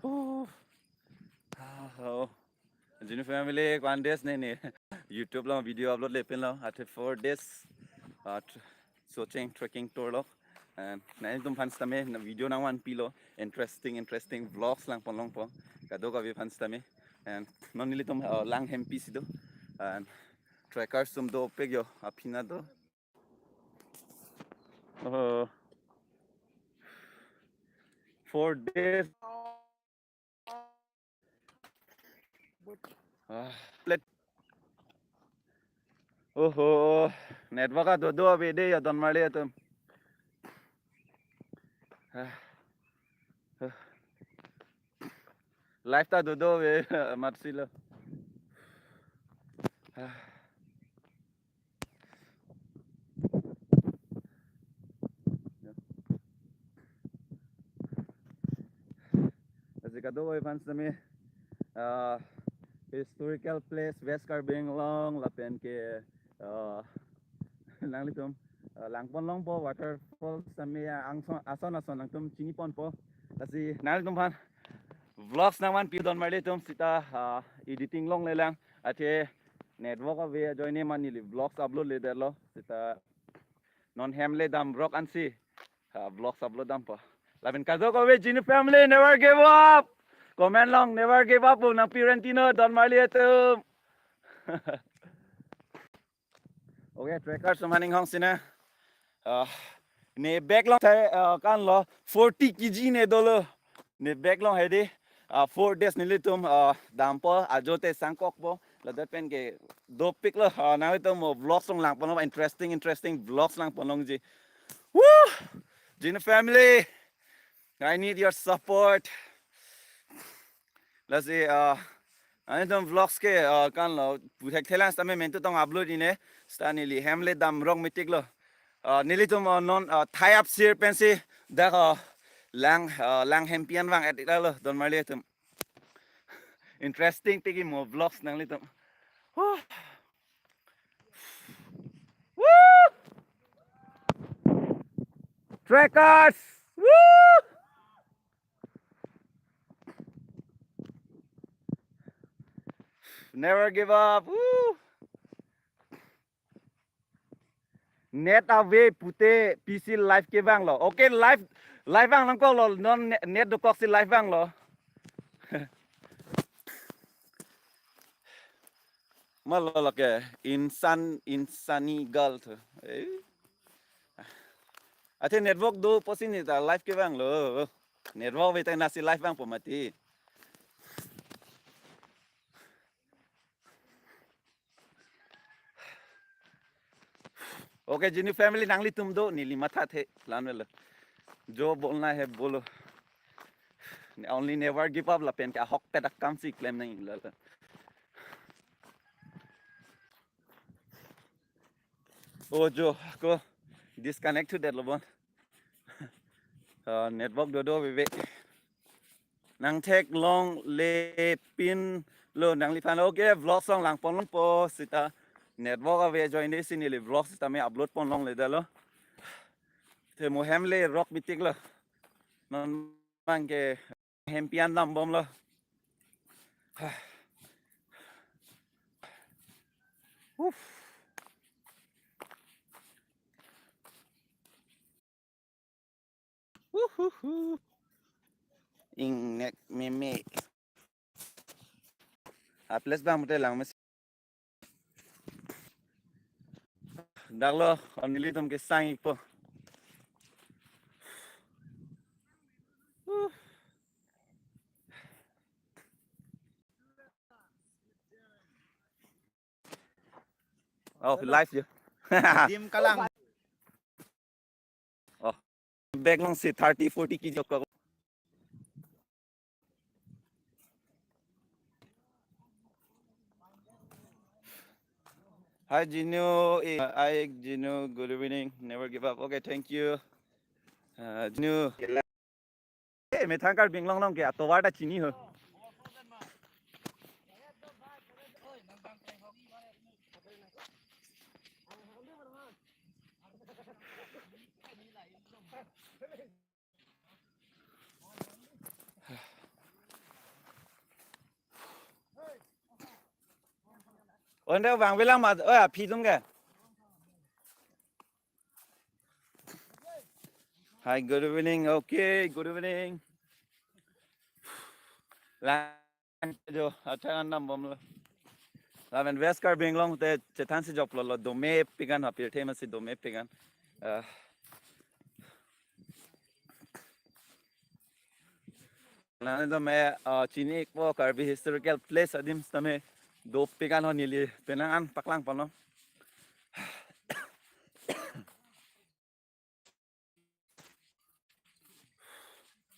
Oh, oh. Genu family one days ne YouTube lo video upload le pin lo at 4 days searching trekking tour lo and na tum fans tame na video na one pilo interesting vlogs lang pon long po kado ka vi fans tame and non nili tum lang hem piece do and trackers tum do pegyo apina do uh 4 days let oh network a do do be de ya don male tum life ta do do be matsilo Kado ko fans tame historical place West Carbinglong lapen ke nang litum langpon long po waterfalls tame ason lang tum chini pon po kasi nang litum pan vlogs naman pi don marle tum sita editing long le lang ate network of we join man ni vlogs upload le der lo sita non hamle dam rock ansi vlogs upload dam po lapen kado ko we Genu family never give up. Comment long, never give up ng Pirantino, Don Marley ito. Okay, trackers maning hong sina. Ne back long kan lo 40 kg ne dolo. Ne back long hedi 4 days nilitum dampo ajote sangkok po. Ladat pen ke do pick lo na ito mo vlogs lang po interesting vlogs lang po long ji. Woo! Genu family, I need your support. Let's see ani tom vlogs ke kan lo puthek thelan stame men to tong upload ine stanili hamle dam rong mitik lo nili tom non tie up sir pensi da lang hempian wang at lo don marle tom interesting tigi mo vlogs nang li tom woo trackers woo never give up woo net away pute pc live ke bang lo okay live bang lang ko lo non net do ko si live bang lo malo lo ke insani gal to ate network do posin ni ta live ke bang lo network we ta nasi live bang pomati okay Genu family Nangli तुम दो नीली मथा थे plan में जो बोलना है बोलो only never give up ला पेन क्या हक पे तक काम सी क्लेम नहीं ला ओ जो को disconnect to that low bun network दो दो वे nang tek long le pin lo nang li fan okay vlog song lang pon long po sita network ave join this in le vlog sita me upload pon long le dalo te mo hem le rock mitik lo non mang ke hem pian lam bom lo ing nek me a place bang mute lang mes dak lo on li tom ke sang po oh live je dim kalang oh back long se 30-40 ki jok ko Hi Genu, hi Genu, good evening. Never give up. Okay, thank you. Genu. Eh, me thangkar binglong long ke to wata chini ho. Ôn đeo vàng với lăng mà ơi à phi đúng kìa. Hi, good evening. Okay, good evening. Lang jo atang nam bom lo. La men veskar bing long te chetan si job lo dome pigan hapir tema si dome pigan. Lang do me chini ko karbi historical place adim tame do pigan ho nili penangan paklang pano.